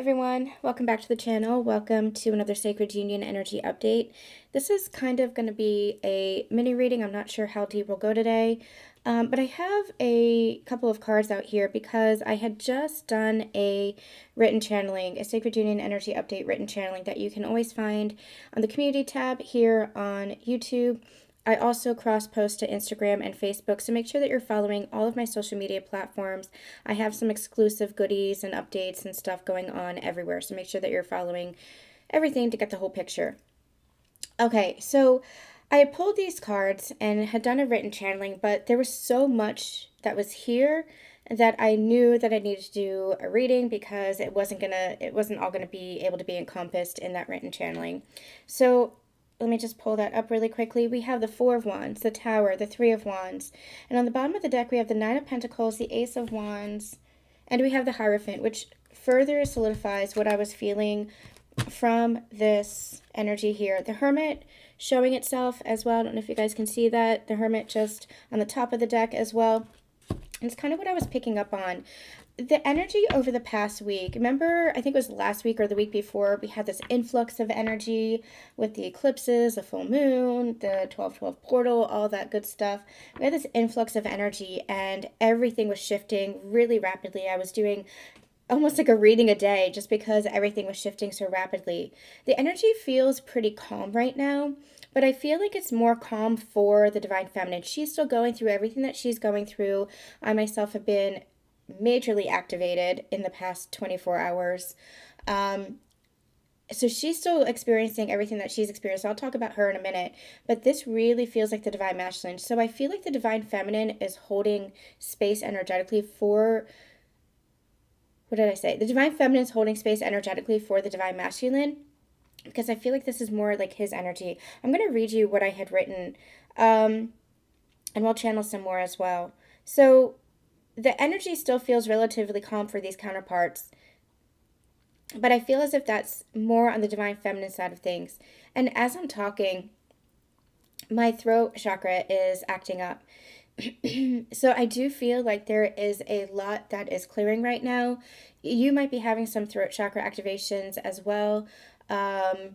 everyone, welcome back to the channel. Welcome to another Sacred Union Energy Update. This is kind of going to be a mini reading. I'm not sure how deep we'll go today, but I have a couple of cards out here because I had just done a written channeling, a Sacred Union Energy Update written channeling that you can always find on the community tab here on YouTube. I also cross-post to Instagram and Facebook, so make sure that you're following all of my social media platforms. I have some exclusive goodies and updates and stuff going on everywhere, so make sure that you're following everything to get the whole picture. Okay, so I had pulled these cards and had done a written channeling, but there was so much that was here that I knew that I needed to do a reading because it wasn't all gonna be able to be encompassed in that written channeling. So let me just pull that up really quickly. We have the Four of Wands, the Tower, the Three of Wands. And on the bottom of the deck, we have the Nine of Pentacles, the Ace of Wands, and we have the Hierophant, which further solidifies what I was feeling from this energy here. The Hermit showing itself as well. I don't know if you guys can see that. The Hermit just on the top of the deck as well. And it's kind of what I was picking up on. The energy over the past week, remember, I think it was last week or the week before, we had this influx of energy with the eclipses, the full moon, the 12/12 portal, all that good stuff. We had this influx of energy and everything was shifting really rapidly. I was doing almost like a reading a day just because everything was shifting so rapidly. The energy feels pretty calm right now, but I feel like it's more calm for the Divine Feminine. She's still going through everything that she's going through. I myself have been majorly activated in the past 24 hours. So she's still experiencing everything that she's experienced. I'll talk about her in a minute, but this really feels like the Divine Masculine. So I feel like the Divine Feminine is holding space energetically for, what did I say? The Divine Feminine is holding space energetically for the Divine Masculine because I feel like this is more like his energy. I'm going to read you what I had written, and we'll channel some more as well. So the energy still feels relatively calm for these counterparts, but I feel as if that's more on the Divine Feminine side of things. And as I'm talking, my throat chakra is acting up. So I do feel like there is a lot that is clearing right now. You might be having some throat chakra activations as well. I'm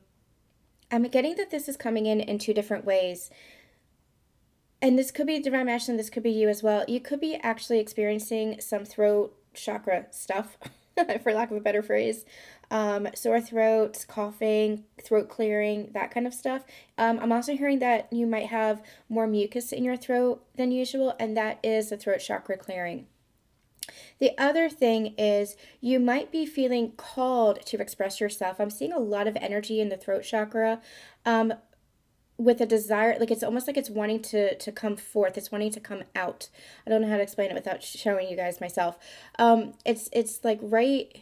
getting that this is coming in two different ways. And this could be Divine Masculine, this could be you as well. You could be actually experiencing some throat chakra stuff, for lack of a better phrase. Sore throats, coughing, throat clearing, that kind of stuff. I'm also hearing that you might have more mucus in your throat than usual, and that is the throat chakra clearing. The other thing is you might be feeling called to express yourself. I'm seeing a lot of energy in the throat chakra. With a desire, like it's almost like it's wanting to come forth. It's wanting to come out. I don't know how to explain it without showing you guys myself. It's like right.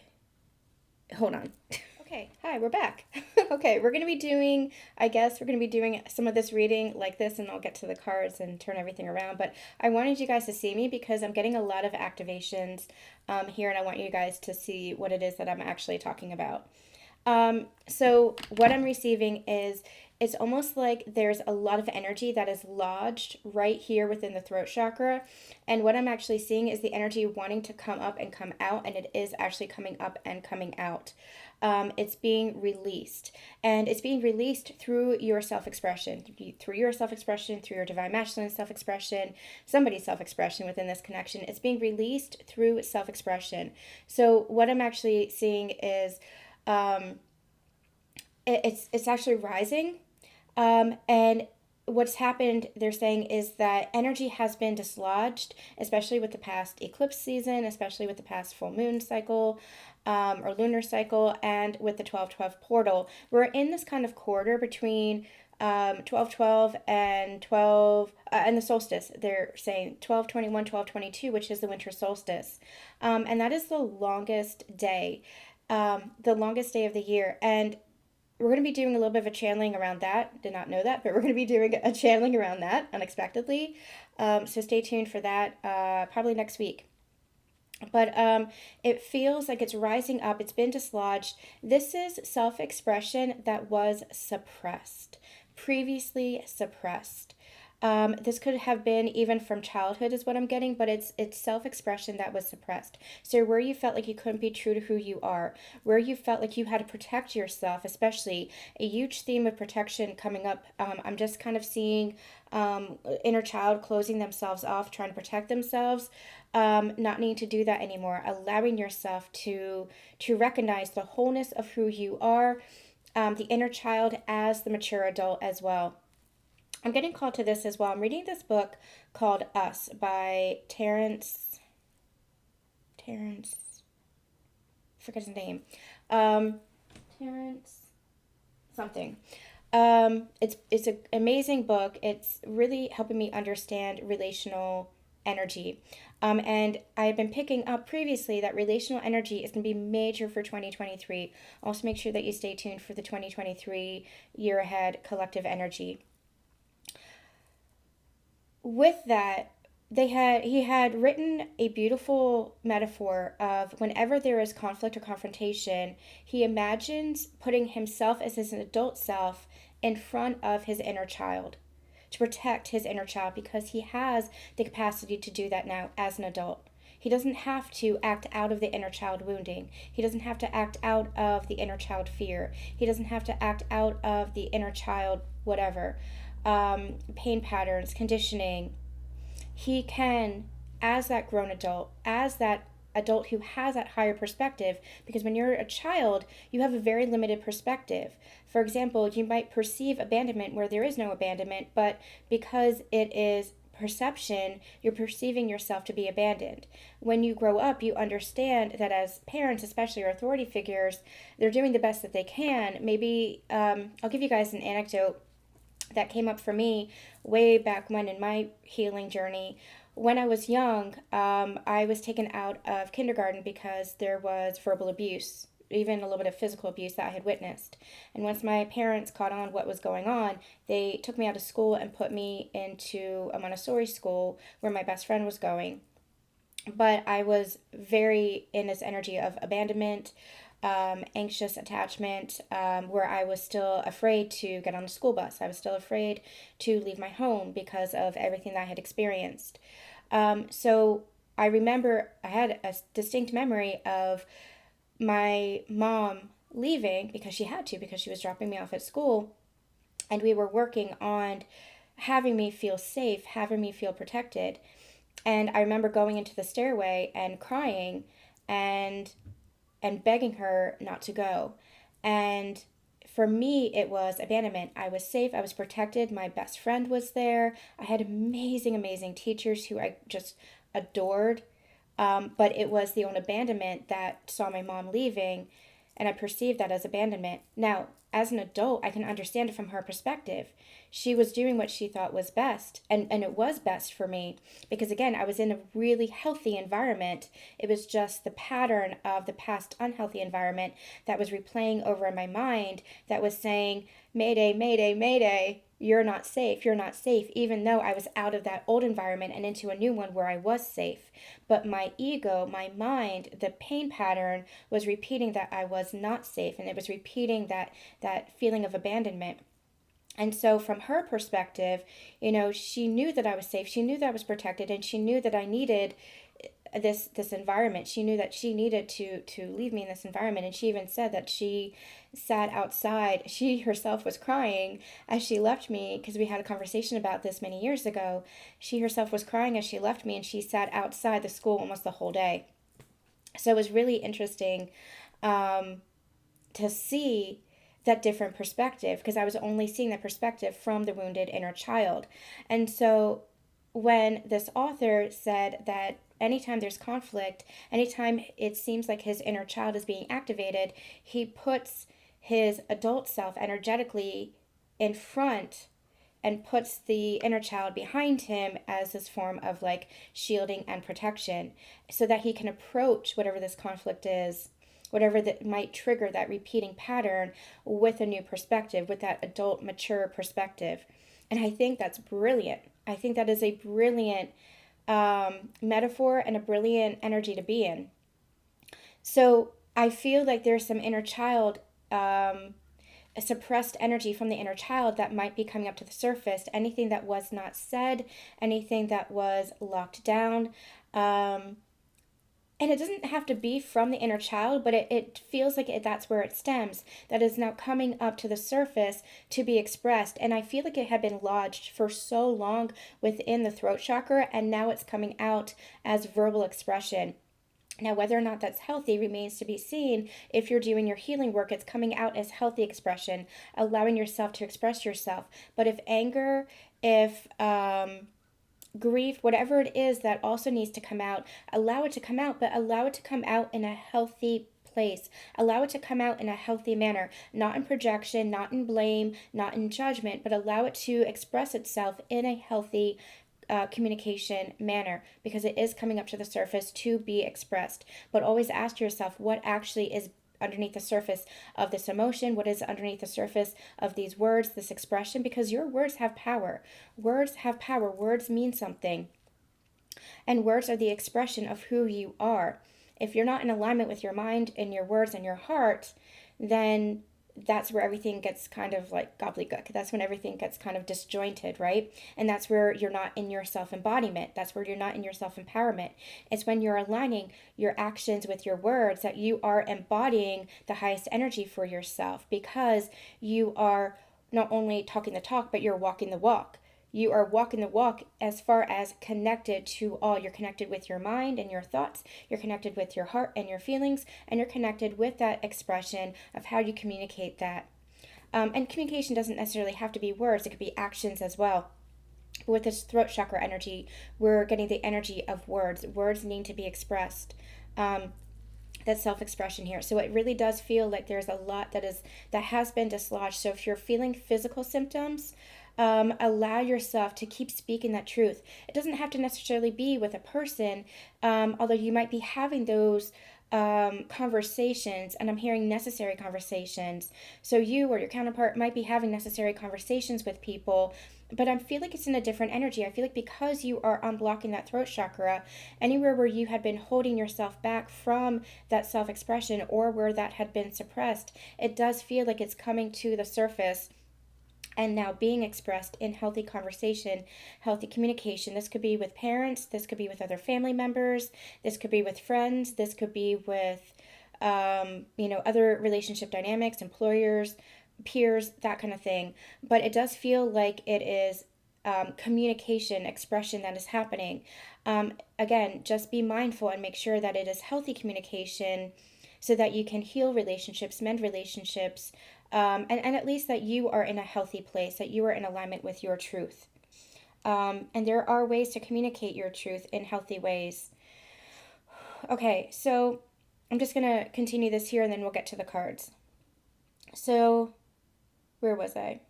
Hold on. Okay, hi, we're back. Okay, we're gonna be doing. I guess we're gonna be doing some of this reading like this, and I'll get to the cards and turn everything around. But I wanted you guys to see me because I'm getting a lot of activations here, and I want you guys to see what it is that I'm actually talking about. So what I'm receiving is it's almost like there's a lot of energy that is lodged right here within the throat chakra. And what I'm actually seeing is the energy wanting to come up and come out, and it is actually coming up and coming out. It's being released, and it's being released through your self-expression, through your Divine Masculine self-expression, somebody's self-expression within this connection. It's being released through self-expression. So what I'm actually seeing is it's actually rising. And what's happened, they're saying, is that energy has been dislodged, especially with the past eclipse season, especially with the past full moon cycle, or lunar cycle, and with the 12/12 portal. We're in this kind of quarter between 12/12 and 12 and the solstice. They're saying 12/21, 12/22, which is the winter solstice, and that is the longest day of the year. And we're going to be doing a little bit of a channeling around that. Did not know that, but we're going to be doing a channeling around that unexpectedly. So stay tuned for that, probably next week. But it feels like it's rising up. It's been dislodged. This is self-expression that was suppressed, previously suppressed. This could have been even from childhood, is what I'm getting, but it's self-expression that was suppressed. So where you felt like you couldn't be true to who you are, where you felt like you had to protect yourself, especially a huge theme of protection coming up. I'm just kind of seeing inner child closing themselves off, trying to protect themselves, not needing to do that anymore, allowing yourself to recognize the wholeness of who you are, the inner child as the mature adult as well. I'm getting called to this as well. I'm reading this book called Us by Terrence, I forget his name. Terrence something. It's an amazing book. It's really helping me understand relational energy. And I've been picking up previously that relational energy is going to be major for 2023. Also, make sure that you stay tuned for the 2023 year ahead collective energy. With that, he had written a beautiful metaphor of whenever there is conflict or confrontation, he imagines putting himself as his adult self in front of his inner child to protect his inner child, because he has the capacity to do that now as an adult. He doesn't have to act out of the inner child wounding. He doesn't have to act out of the inner child fear. He doesn't have to act out of the inner child whatever, pain patterns, conditioning. He can, as that grown adult, as that adult who has that higher perspective, because when you're a child, you have a very limited perspective. For example, you might perceive abandonment where there is no abandonment, but because it is perception, you're perceiving yourself to be abandoned. When you grow up, you understand that as parents, especially or authority figures, they're doing the best that they can. Maybe I'll give you guys an anecdote that came up for me way back when in my healing journey. When I was young, I was taken out of kindergarten because there was verbal abuse, even a little bit of physical abuse that I had witnessed. And once my parents caught on what was going on, they took me out of school and put me into a Montessori school where my best friend was going. But I was very in this energy of abandonment, anxious attachment, where I was still afraid to get on a school bus. I was still afraid to leave my home because of everything that I had experienced. So I remember I had a distinct memory of my mom leaving because she had to, because she was dropping me off at school. And we were working on having me feel safe, having me feel protected. And I remember going into the stairway and crying and begging her not to go. And for me, it was abandonment. I was safe, I was protected, my best friend was there. I had amazing, amazing teachers who I just adored. But it was the own abandonment that saw my mom leaving, and I perceived that as abandonment. Now, as an adult, I can understand it from her perspective. She was doing what she thought was best, and it was best for me because, again, I was in a really healthy environment. It was just the pattern of the past unhealthy environment that was replaying over in my mind that was saying, Mayday, Mayday, Mayday, you're not safe, you're not safe, even though I was out of that old environment and into a new one where I was safe. But my ego, my mind, the pain pattern was repeating that I was not safe, and it was repeating that feeling of abandonment. And so from her perspective, she knew that I was safe, she knew that I was protected, and she knew that I needed this environment. She knew that she needed to leave me in this environment, and she even said that she sat outside. She herself was crying as she left me, because we had a conversation about this many years ago. She herself was crying as she left me, and she sat outside the school almost the whole day. So it was really interesting to see that different perspective, because I was only seeing that perspective from the wounded inner child. And so when this author said that anytime there's conflict, anytime it seems like his inner child is being activated, he puts his adult self energetically in front and puts the inner child behind him as this form of like shielding and protection, so that he can approach whatever this conflict is, whatever that might trigger that repeating pattern, with a new perspective, with that adult mature perspective. And I think that's brilliant. I think that is a brilliant metaphor and a brilliant energy to be in. So I feel like there's some inner child a suppressed energy from the inner child that might be coming up to the surface, anything that was not said, anything that was locked down. And it doesn't have to be from the inner child, but it feels like that's where it stems, that is now coming up to the surface to be expressed. And I feel like it had been lodged for so long within the throat chakra, and now it's coming out as verbal expression. Now, whether or not that's healthy remains to be seen. If you're doing your healing work, it's coming out as healthy expression, allowing yourself to express yourself. But if anger, if grief, whatever it is that also needs to come out, allow it to come out, but allow it to come out in a healthy place. Allow it to come out in a healthy manner, not in projection, not in blame, not in judgment, but allow it to express itself in a healthy communication manner, because it is coming up to the surface to be expressed. But always ask yourself what actually is underneath the surface of this emotion, what is underneath the surface of these words, this expression, because your words have power. Words have power. Words mean something. And words are the expression of who you are. If you're not in alignment with your mind and your words and your heart, then that's where everything gets kind of like gobbledygook. That's when everything gets kind of disjointed, right? And that's where you're not in your self embodiment. That's where you're not in your self empowerment. It's when you're aligning your actions with your words that you are embodying the highest energy for yourself, because you are not only talking the talk, but you're walking the walk. You are walking the walk as far as connected to all. You're connected with your mind and your thoughts. You're connected with your heart and your feelings. And you're connected with that expression of how you communicate that. And communication doesn't necessarily have to be words. It could be actions as well. But with this throat chakra energy, we're getting the energy of words. Words need to be expressed. That self-expression here. So it really does feel like there's a lot that has been dislodged. So if you're feeling physical symptoms, allow yourself to keep speaking that truth. It doesn't have to necessarily be with a person, although you might be having those conversations, and I'm hearing necessary conversations. So you or your counterpart might be having necessary conversations with people, but I feel like it's in a different energy. I feel like because you are unblocking that throat chakra, anywhere where you had been holding yourself back from that self-expression or where that had been suppressed, it does feel like it's coming to the surface and now being expressed in healthy conversation, healthy communication. This could be with parents, this could be with other family members, this could be with friends, this could be with, other relationship dynamics, employers, peers, that kind of thing. But it does feel like it is communication, expression that is happening. Again, just be mindful and make sure that it is healthy communication so that you can heal relationships, mend relationships, and at least that you are in a healthy place, that you are in alignment with your truth. And there are ways to communicate your truth in healthy ways. Okay, so I'm just going to continue this here and then we'll get to the cards. So, where was I?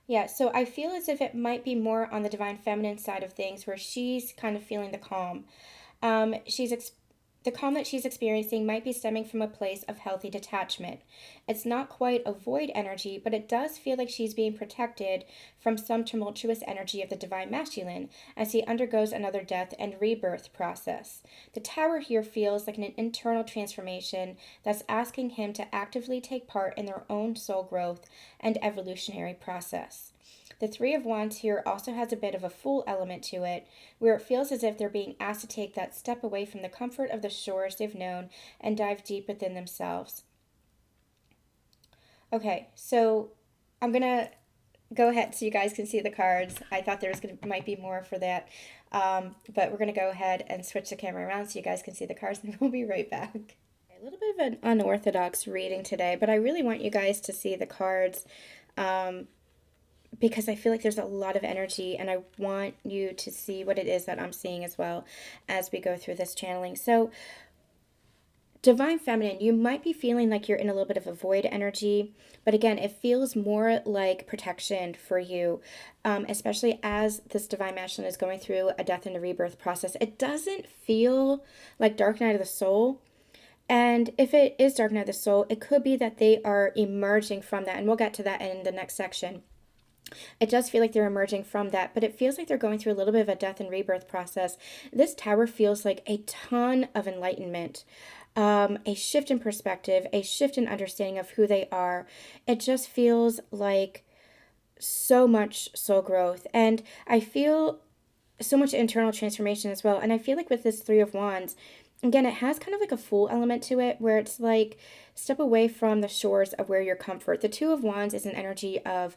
Yeah, so I feel as if it might be more on the divine feminine side of things where she's kind of feeling the calm. The calm that she's experiencing might be stemming from a place of healthy detachment. It's not quite a void energy, but it does feel like she's being protected from some tumultuous energy of the divine masculine as he undergoes another death and rebirth process. The tower here feels like an internal transformation that's asking him to actively take part in their own soul growth and evolutionary process. The Three of Wands here also has a bit of a fool element to it, where it feels as if they're being asked to take that step away from the comfort of the shores they've known and dive deep within themselves. Okay, so I'm going to go ahead so you guys can see the cards. I thought might be more for that, but we're going to go ahead and switch the camera around so you guys can see the cards, and we'll be right back. A little bit of an unorthodox reading today, but I really want you guys to see the cards. Because I feel like there's a lot of energy and I want you to see what it is that I'm seeing as well as we go through this channeling. So, Divine Feminine, you might be feeling like you're in a little bit of a void energy, but again, it feels more like protection for you, especially as this Divine Masculine is going through a death and a rebirth process. It doesn't feel like Dark Night of the Soul. And if it is Dark Night of the Soul, it could be that they are emerging from that, and we'll get to that in the next section. It does feel like they're emerging from that, but it feels like they're going through a little bit of a death and rebirth process. This tower feels like a ton of enlightenment. a shift in perspective, a shift in understanding of who they are. It just feels like so much soul growth. And I feel so much internal transformation as well. And I feel like with this Three of Wands, again, it has kind of like a Fool element to it where it's like step away from the shores of where your comfort. The Two of Wands is an energy of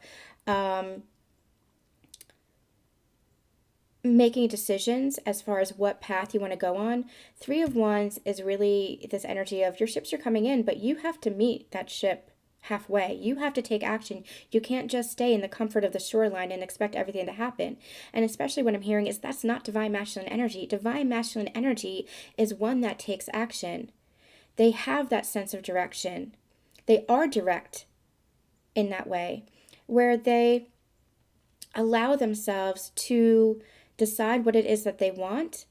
making decisions as far as what path you want to go on. Three of Wands is really this energy of your ships are coming in, but you have to meet that ship halfway. You have to take action. You can't just stay in the comfort of the shoreline and expect everything to happen. And especially what I'm hearing is that's not divine masculine energy. Divine masculine energy is one that takes action. They have that sense of direction. They are direct in that way, where they allow themselves to decide what it is that they want,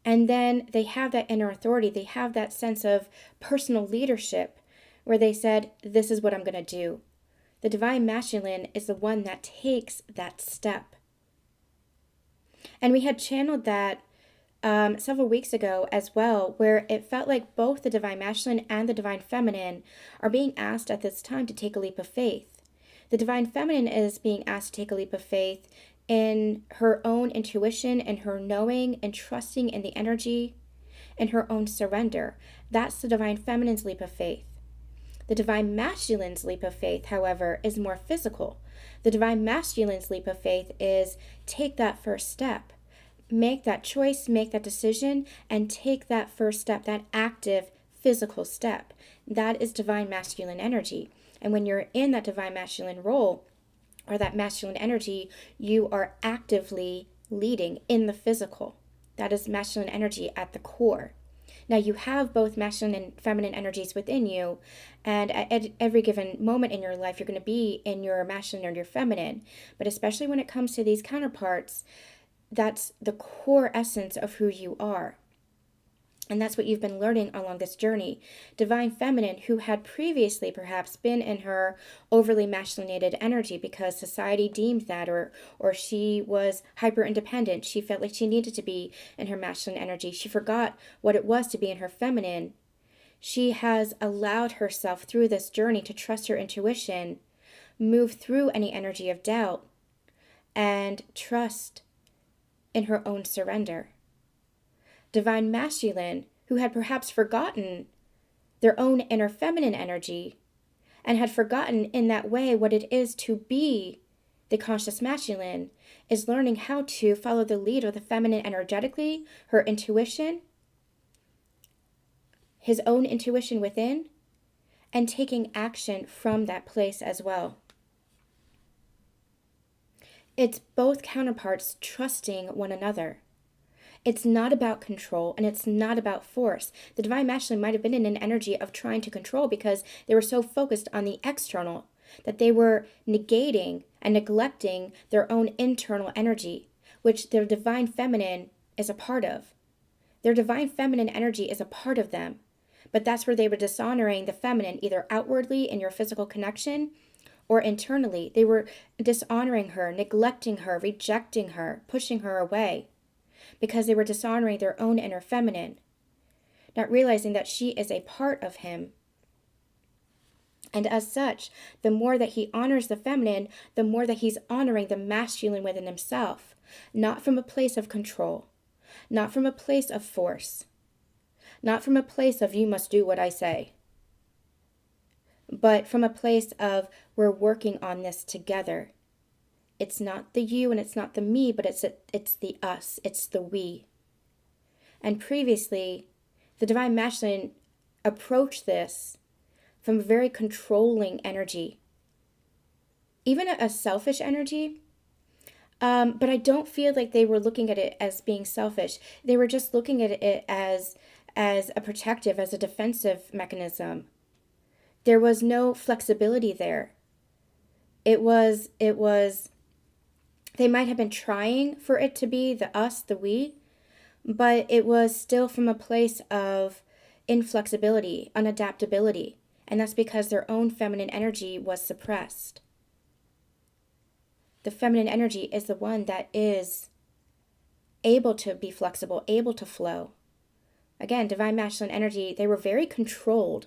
and then they have that inner authority. They have that sense of personal leadership where they said, this is what I'm going to do. The divine masculine is the one that takes that step. And we had channeled that several weeks ago as well, where it felt like both the divine masculine and the divine feminine are being asked at this time to take a leap of faith. The divine feminine is being asked to take a leap of faith in her own intuition and her knowing and trusting in the energy and her own surrender. That's the divine feminine's leap of faith. The divine masculine's leap of faith, however, is more physical. The divine masculine's leap of faith is take that first step. Make that choice, make that decision, and take that first step, that active physical step. That is divine masculine energy. And when you're in that divine masculine role, or that masculine energy, you are actively leading in the physical. That is masculine energy at the core. Now you have both masculine and feminine energies within you, and at every given moment in your life, you're going to be in your masculine or your feminine. But especially when it comes to these counterparts, that's the core essence of who you are. And that's what you've been learning along this journey. Divine feminine, who had previously perhaps been in her overly masculinated energy because society deemed that, or she was hyper independent. She felt like she needed to be in her masculine energy. She forgot what it was to be in her feminine. She has allowed herself through this journey to trust her intuition, move through any energy of doubt, and trust in her own surrender. Divine masculine, who had perhaps forgotten their own inner feminine energy and had forgotten in that way what it is to be the conscious masculine, is learning how to follow the lead of the feminine energetically, her intuition, his own intuition within, and taking action from that place as well. It's both counterparts trusting one another. It's not about control, and it's not about force. The divine masculine might have been in an energy of trying to control because they were so focused on the external that they were negating and neglecting their own internal energy, which their divine feminine is a part of. Their divine feminine energy is a part of them, but that's where they were dishonoring the feminine, either outwardly in your physical connection or internally. They were dishonoring her, neglecting her, rejecting her, pushing her away, because they were dishonoring their own inner feminine, not realizing that she is a part of him. And as such, the more that he honors the feminine, the more that he's honoring the masculine within himself, not from a place of control, not from a place of force, not from a place of you must do what I say, but from a place of we're working on this together. It's not the you and it's not the me, but it's the us, it's the we. And previously, the divine masculine approached this from a very controlling energy, even a selfish energy. But I don't feel like they were looking at it as being selfish. They were just looking at it as a protective, as a defensive mechanism. There was no flexibility there. It was they might have been trying for it to be the us, the we, but it was still from a place of inflexibility, unadaptability, and that's because their own feminine energy was suppressed. The feminine energy is the one that is able to be flexible, able to flow, Again, divine masculine energy, they were very controlled,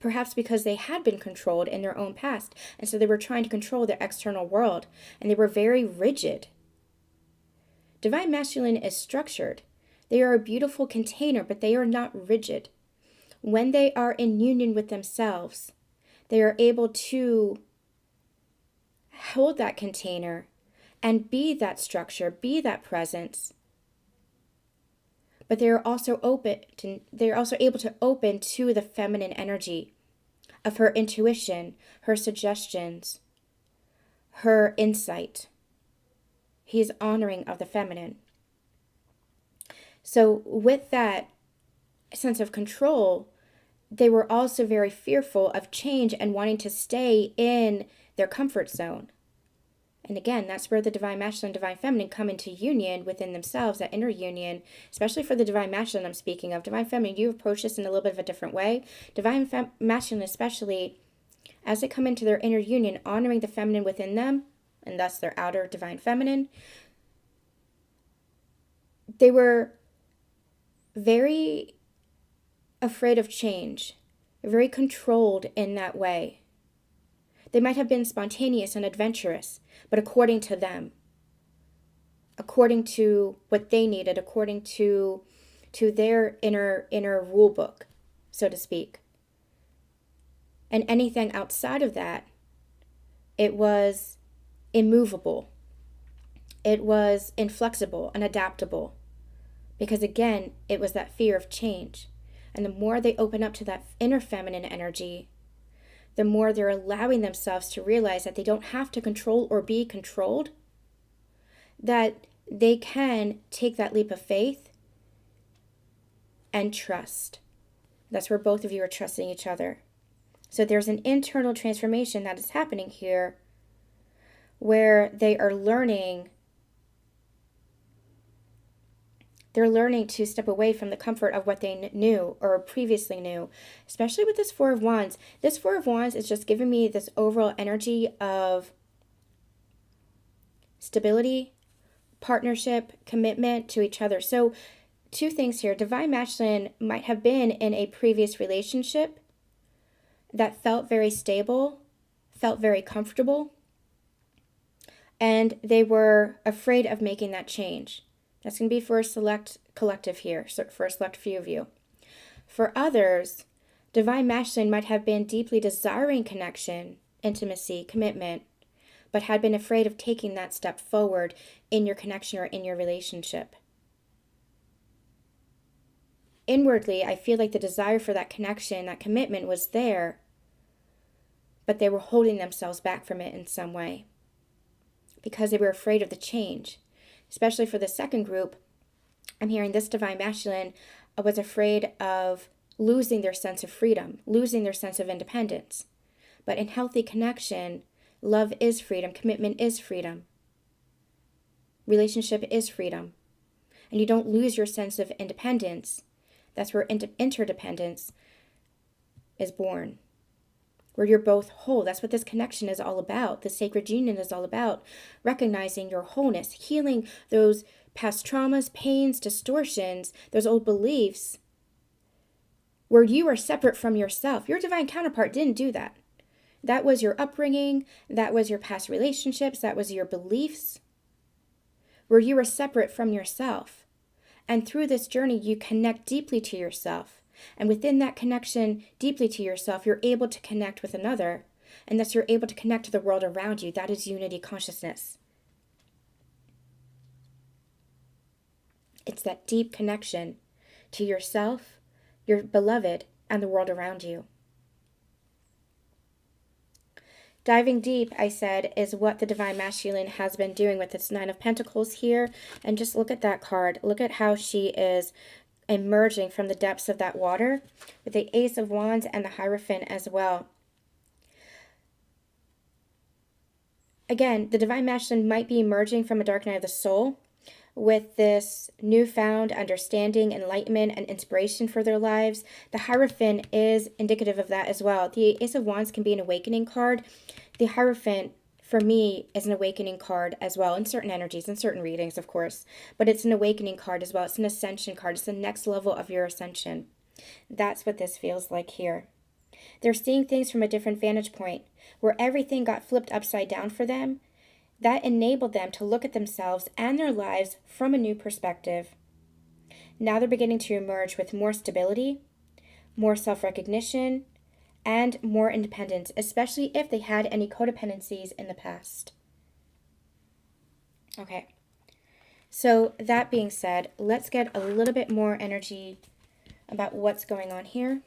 perhaps because they had been controlled in their own past. And so they were trying to control their external world, and they were very rigid. Divine masculine is structured. They are a beautiful container, but they are not rigid. When they are in union with themselves, they are able to hold that container and be that structure, be that presence. But they are also able to open to the feminine energy of her intuition, her suggestions, her insight. He is honoring of the feminine. So with that sense of control, they were also very fearful of change and wanting to stay in their comfort zone. And again, that's where the divine masculine, divine feminine come into union within themselves, that inner union, especially for the divine masculine I'm speaking of. Divine feminine, you approach this in a little bit of a different way. Divine masculine, especially as they come into their inner union, honoring the feminine within them, and thus their outer divine feminine, they were very afraid of change, very controlled in that way. They might have been spontaneous and adventurous, but according to them, according to what they needed, according to their inner rule book, so to speak. And anything outside of that, it was immovable. It was inflexible and adaptable. Because again, it was that fear of change. And the more they open up to that inner feminine energy, the more they're allowing themselves to realize that they don't have to control or be controlled, that they can take that leap of faith and trust. That's where both of you are trusting each other. So there's an internal transformation that is happening here where they are learning. They're learning to step away from the comfort of what they knew or previously knew, especially with this Four of Wands. This Four of Wands is just giving me this overall energy of stability, partnership, commitment to each other. So two things here. Divine masculine might have been in a previous relationship that felt very stable, felt very comfortable, and they were afraid of making that change. That's going to be for a select collective here, so for a select few of you. For others, divine masculine might have been deeply desiring connection, intimacy, commitment, but had been afraid of taking that step forward in your connection or in your relationship. Inwardly, I feel like the desire for that connection, that commitment was there, but they were holding themselves back from it in some way because they were afraid of the change. Especially for the second group, I'm hearing this divine masculine was afraid of losing their sense of freedom, losing their sense of independence. But in healthy connection, love is freedom, commitment is freedom, relationship is freedom. And you don't lose your sense of independence. That's where interdependence is born, where you're both whole. That's what this connection is all about. The sacred union is all about recognizing your wholeness, healing those past traumas, pains, distortions, those old beliefs where you are separate from yourself. Your divine counterpart didn't do that. That was your upbringing. That was your past relationships. That was your beliefs where you were separate from yourself. And through this journey, you connect deeply to yourself. And within that connection deeply to yourself, you're able to connect with another. And thus you're able to connect to the world around you. That is unity consciousness. It's that deep connection to yourself, your beloved, and the world around you. Diving deep, I said, is what the divine masculine has been doing with its Nine of Pentacles here. And just look at that card. Look at how she is emerging from the depths of that water with the Ace of Wands and the Hierophant as well. Again, the divine masculine might be emerging from a dark night of the soul with this newfound understanding, enlightenment, and inspiration for their lives. The Hierophant is indicative of that as well. The Ace of Wands can be an awakening card. The Hierophant for me, is an awakening card as well, in certain energies, in certain readings, of course. But it's an awakening card as well. It's an ascension card. It's the next level of your ascension. That's what this feels like here. They're seeing things from a different vantage point, where everything got flipped upside down for them. That enabled them to look at themselves and their lives from a new perspective. Now they're beginning to emerge with more stability, more self-recognition, and more independence, especially if they had any codependencies in the past. Okay, so that being said, let's get a little bit more energy about what's going on here.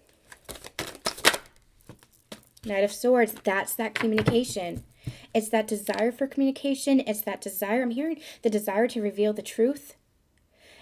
Knight of Swords, that's that communication. It's that desire for communication. It's that desire, I'm hearing the desire to reveal the truth.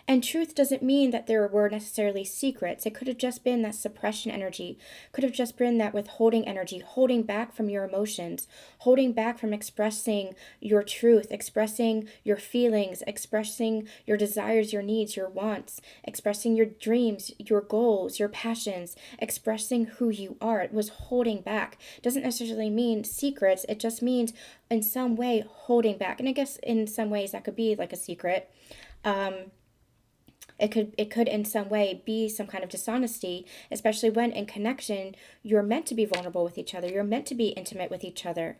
And truth doesn't mean that there were necessarily secrets. It could have just been that suppression energy, could have just been that withholding energy, holding back from your emotions, holding back from expressing your truth, expressing your feelings, expressing your desires, your needs, your wants, expressing your dreams, your goals, your passions, expressing who you are. It was holding back. It doesn't necessarily mean secrets. It just means in some way holding back. And I guess in some ways that could be like a secret. It could in some way be some kind of dishonesty, especially when in connection, you're meant to be vulnerable with each other. You're meant to be intimate with each other.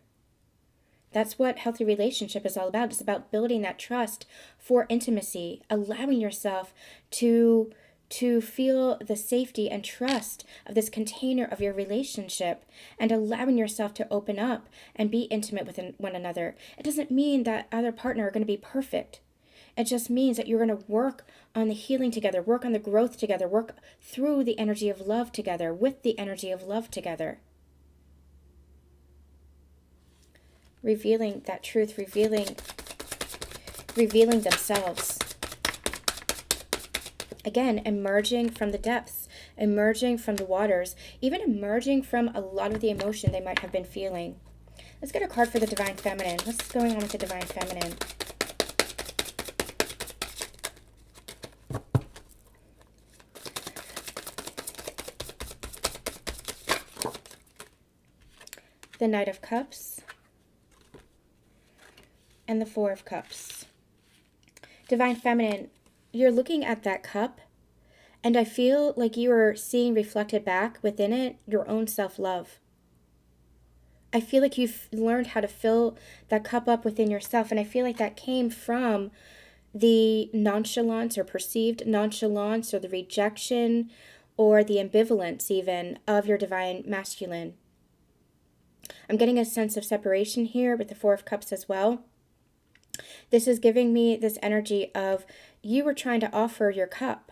That's what healthy relationship is all about. It's about building that trust for intimacy, allowing yourself to feel the safety and trust of this container of your relationship, and allowing yourself to open up and be intimate with one another. It doesn't mean that other partner are going to be perfect. It just means that you're going to work on the healing together, work on the growth together, work through the energy of love together, with the energy of love together. Revealing that truth, revealing themselves. Again, emerging from the depths, emerging from the waters, even emerging from a lot of the emotion they might have been feeling. Let's get a card for the Divine Feminine. What's going on with the Divine Feminine? The Knight of Cups, and the Four of Cups. Divine Feminine, you're looking at that cup, and I feel like you are seeing reflected back within it your own self-love. I feel like you've learned how to fill that cup up within yourself, and I feel like that came from the nonchalance or perceived nonchalance or the rejection or the ambivalence even of your Divine Masculine. I'm getting a sense of separation here with the Four of Cups as well. This is giving me this energy of you were trying to offer your cup,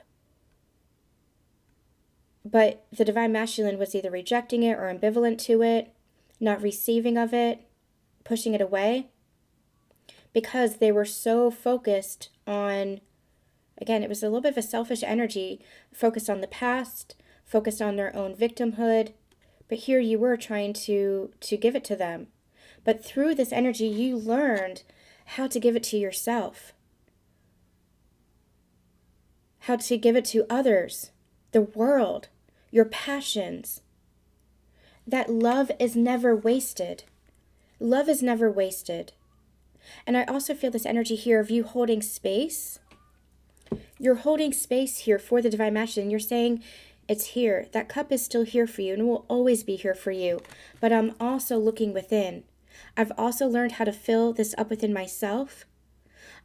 but the Divine Masculine was either rejecting it or ambivalent to it, not receiving of it, pushing it away, because they were so focused on, again, it was a little bit of a selfish energy, focused on the past, focused on their own victimhood. But here you were trying to give it to them. But through this energy, you learned how to give it to yourself. How to give it to others, the world, your passions. That love is never wasted. Love is never wasted. And I also feel this energy here of you holding space. You're holding space here for the Divine Masculine. You're saying, it's here. That cup is still here for you and will always be here for you. But I'm also looking within. I've also learned how to fill this up within myself.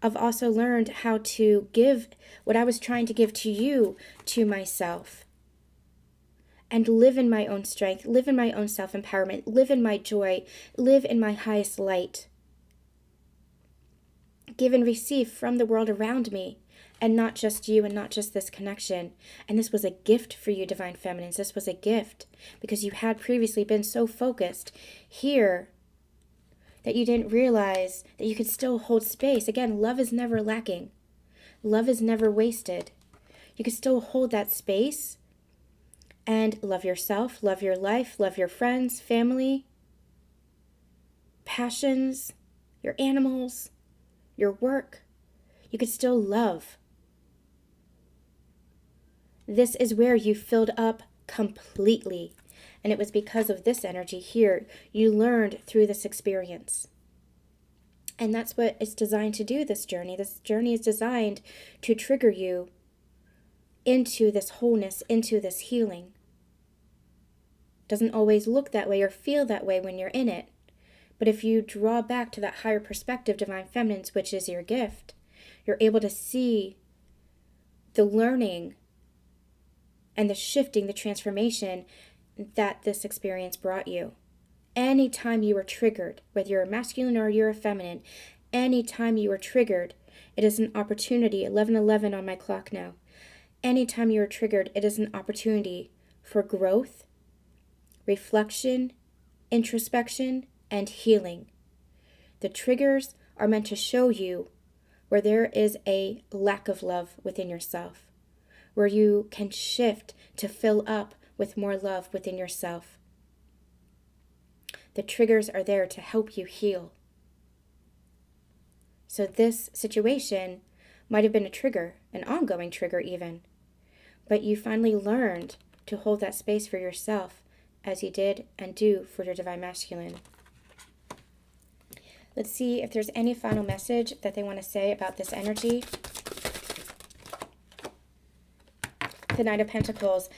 I've also learned how to give what I was trying to give to you to myself. And live in my own strength, live in my own self-empowerment, live in my joy, live in my highest light. Give and receive from the world around me. And not just you and not just this connection. And this was a gift for you, Divine Feminines. This was a gift because you had previously been so focused here that you didn't realize that you could still hold space. Again, love is never lacking. Love is never wasted. You could still hold that space and love yourself, love your life, love your friends, family, passions, your animals, your work. You could still love. This is where you filled up completely. And it was because of this energy here you learned through this experience. And that's what it's designed to do, this journey. This journey is designed to trigger you into this wholeness, into this healing. Doesn't always look that way or feel that way when you're in it. But if you draw back to that higher perspective, divine feminine, which is your gift, you're able to see the learning and the shifting, the transformation that this experience brought you. Anytime you are triggered, whether you're a masculine or you're a feminine, anytime you are triggered, it is an opportunity. 11:11 on my clock now. Anytime you are triggered, it is an opportunity for growth, reflection, introspection, and healing. The triggers are meant to show you where there is a lack of love within yourself, where you can shift to fill up with more love within yourself. The triggers are there to help you heal. So this situation might have been a trigger, an ongoing trigger even, but you finally learned to hold that space for yourself as you did and do for your divine masculine. Let's see if there's any final message that they want to say about this energy. The Knight of Pentacles.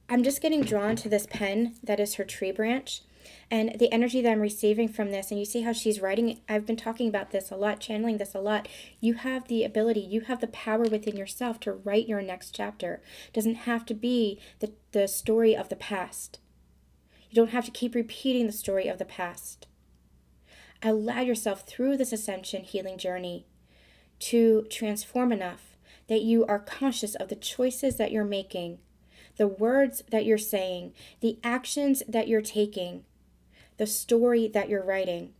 I'm just getting drawn to this pen that is her tree branch. And the energy that I'm receiving from this, and you see how she's writing, I've been talking about this a lot, channeling this a lot. You have the ability, you have the power within yourself to write your next chapter. It doesn't have to be the story of the past. You don't have to keep repeating the story of the past. Allow yourself through this ascension healing journey to transform enough that you are conscious of the choices that you're making, the words that you're saying, the actions that you're taking, the story that you're writing.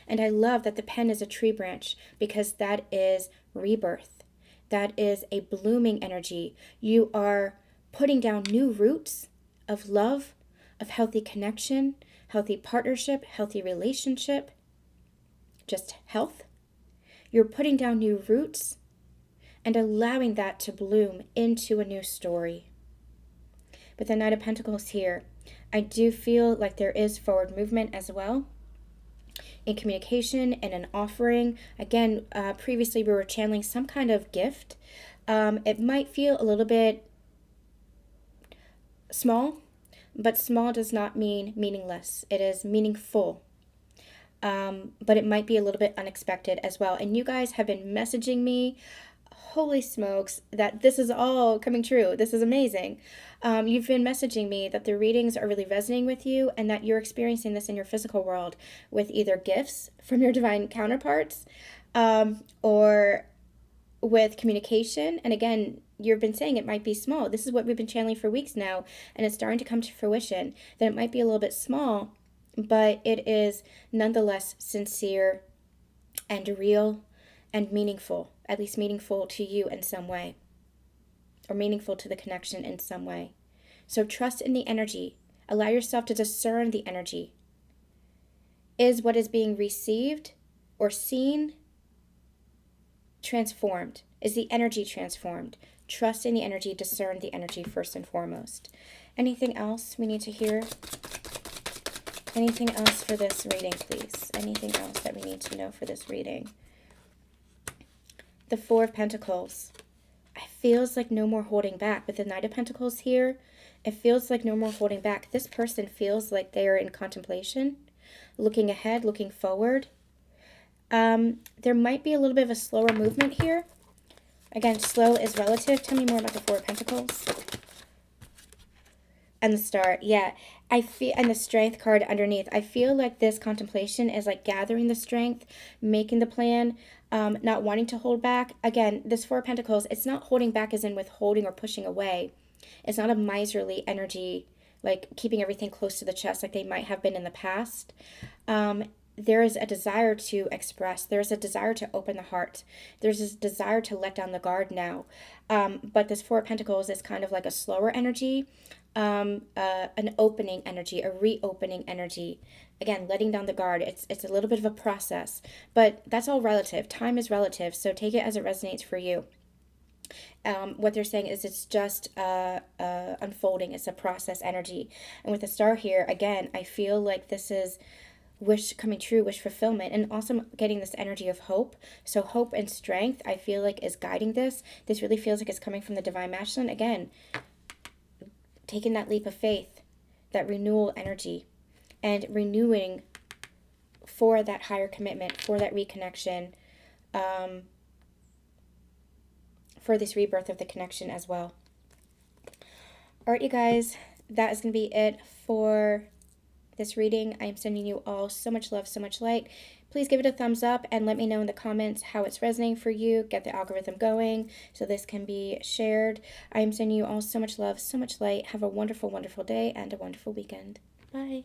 And I love that the pen is a tree branch because that is rebirth. That is a blooming energy. You are putting down new roots of love, of healthy connection, healthy partnership, healthy relationship, just health. You're putting down new roots and allowing that to bloom into a new story. With the Knight of Pentacles here, I do feel like there is forward movement as well in communication and an offering. Again, previously we were channeling some kind of gift. It might feel a little bit small, but small does not mean meaningless. It is meaningful. But it might be a little bit unexpected as well. And you guys have been messaging me, holy smokes, that this is all coming true. This is amazing. You've been messaging me that the readings are really resonating with you and that you're experiencing this in your physical world with either gifts from your divine counterparts or with communication. And again, you've been saying it might be small. This is what we've been channeling for weeks now, and it's starting to come to fruition. That it might be a little bit small, but it is nonetheless sincere and real and meaningful, at least meaningful to you in some way, or meaningful to the connection in some way. So trust in the energy. Allow yourself to discern the energy. Is what is being received or seen transformed? Is the energy transformed? Trust in the energy, discern the energy first and foremost. Anything else we need to hear? Anything else for this reading, please? Anything else that we need to know for this reading? The Four of Pentacles. It feels like no more holding back. With the Knight of Pentacles here, it feels like no more holding back. This person feels like they are in contemplation, looking ahead, looking forward. There might be a little bit of a slower movement here. Again, slow is relative. Tell me more about the Four of Pentacles. And the Star, yeah. I feel, and the Strength card underneath. I feel like this contemplation is like gathering the strength, making the plan, not wanting to hold back. Again, this Four of Pentacles, it's not holding back as in withholding or pushing away. It's not a miserly energy, like keeping everything close to the chest like they might have been in the past. There is a desire to express. There's a desire to open the heart. There's this desire to let down the guard now. But this Four of Pentacles is kind of like a slower energy, an opening energy, a reopening energy. Again, letting down the guard. It's a little bit of a process, but that's all relative. Time is relative, so take it as it resonates for you. What they're saying is it's just unfolding. It's a process energy. And with the Star here, again, I feel like this is wish coming true, wish fulfillment, and also getting this energy of hope. So hope and strength, I feel like, is guiding this. This really feels like it's coming from the Divine Masculine. Again, taking that leap of faith, that renewal energy, and renewing for that higher commitment, for that reconnection, for this rebirth of the connection as well. All right, you guys, that is going to be it for this reading. I am sending you all so much love, so much light. Please give it a thumbs up and let me know in the comments how it's resonating for you. Get the algorithm going so this can be shared. I am sending you all so much love, so much light. Have a wonderful, wonderful day and a wonderful weekend. Bye.